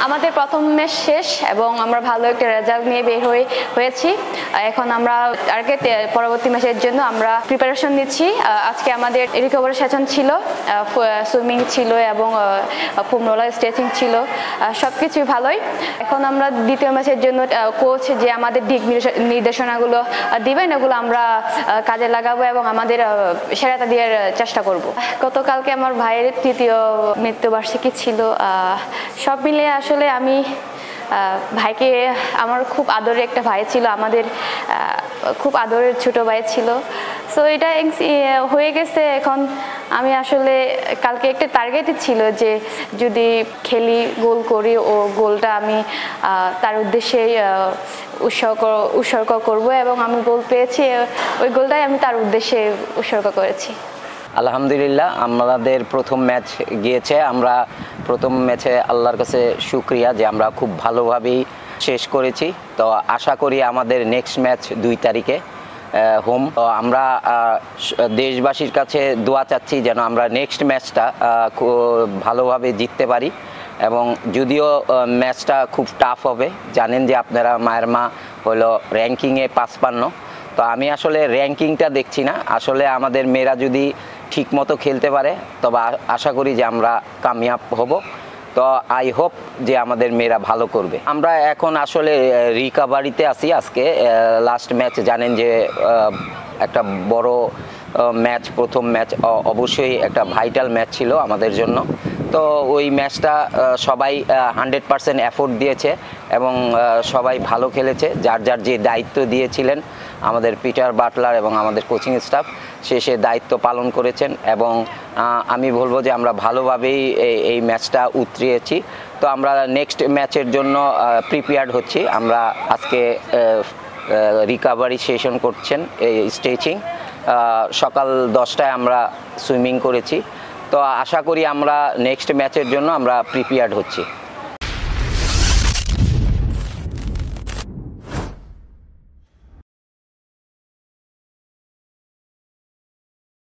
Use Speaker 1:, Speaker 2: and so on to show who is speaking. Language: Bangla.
Speaker 1: আমাদের প্রথম ম্যাচ শেষ এবং আমরা ভালো একটা রেজাল্ট নিয়ে বের হয়েছি। এখন আমরা টার্গেট পরবর্তী ম্যাচের জন্য আমরা প্রিপারেশন নিচ্ছি। আজকে আমাদের রিকভারি সেশন ছিল, সুইমিং ছিল এবং ফোম রোলার স্ট্রেচিং ছিল, সবকিছু ভালোই। এখন আমরা দ্বিতীয় ম্যাচের জন্য কোচ যে আমাদের দিক নির্দেশনাগুলো দিবেন এগুলো আমরা কাজে লাগাবো এবং আমাদের সেরাটা দেওয়ার চেষ্টা করব। গতকালকে আমার ভাইয়ের তৃতীয় মৃত্যুবার্ষিকী ছিল। সব মিলে আসলে আমি ভাইকে, আমার খুব আদরের একটা ভাই ছিল, আমাদের খুব আদরের ছোট ভাই ছিল। সো এটা হয়ে গেছে। এখন আমি আসলে কালকে একটা টার্গেটই ছিল যে যদি খেলি, গোল করি, ও গোলটা আমি তার উদ্দেশ্যে উৎসর্গ করব এবং আমি গোল পেয়েছি। ওই গোলটাই আমি তার উদ্দেশ্যে উৎসর্গ করেছি।
Speaker 2: আলহামদুলিল্লাহ, আমাদের প্রথম ম্যাচ গিয়েছে। আমরা প্রথম ম্যাচে আল্লাহর কাছে শুকরিয়া যে আমরা খুব ভালোভাবেই শেষ করেছি। তো আশা করি আমাদের নেক্সট ম্যাচ 2 তারিখে হোম। তো আমরা দেশবাসীর কাছে দোয়া চাচ্ছি যেন আমরা নেক্সট ম্যাচটা ভালোভাবে জিততে পারি। এবং যদিও ম্যাচটা খুব টাফ হবে, জানেন যে আপনারা মায়ানমার হলো র্যাঙ্কিংয়ে 55। তো আমি আসলে র্যাঙ্কিংটা দেখছি না, আসলে আমাদের মেয়েরা যদি ঠিকমতো খেলতে পারে তবে আশা করি যে আমরা কামিয়াব হব। তো আই হোপ যে আমাদের মেয়েরা ভালো করবে। আমরা এখন আসলে রিকভারিতে আছি। আজকে লাস্ট ম্যাচ, জানেন যে একটা বড় ম্যাচ, প্রথম ম্যাচ, অবশ্যই একটা ভাইটাল ম্যাচ ছিল আমাদের জন্য। তো ওই ম্যাচটা সবাই 100% এফোর্ট দিয়েছে এবং সবাই ভালো খেলেছে। যার যার যে দায়িত্ব দিয়েছিলেন আমাদের পিটার বাটলার এবং আমাদের কোচিং স্টাফ, সে দায়িত্ব পালন করেছেন এবং আমি বলবো যে আমরা ভালোভাবেই এই ম্যাচটা উতরিয়েছি। তো আমরা নেক্সট ম্যাচের জন্য প্রিপেয়ার্ড হচ্ছি। আমরা আজকে রিকভারি সেশন করছেন, স্ট্রেচিং, সকাল 10টায় আমরা সুইমিং করেছি। তো আশা করি আমরা নেক্সট ম্যাচের জন্য আমরা প্রিপেয়ার্ড হচ্ছি।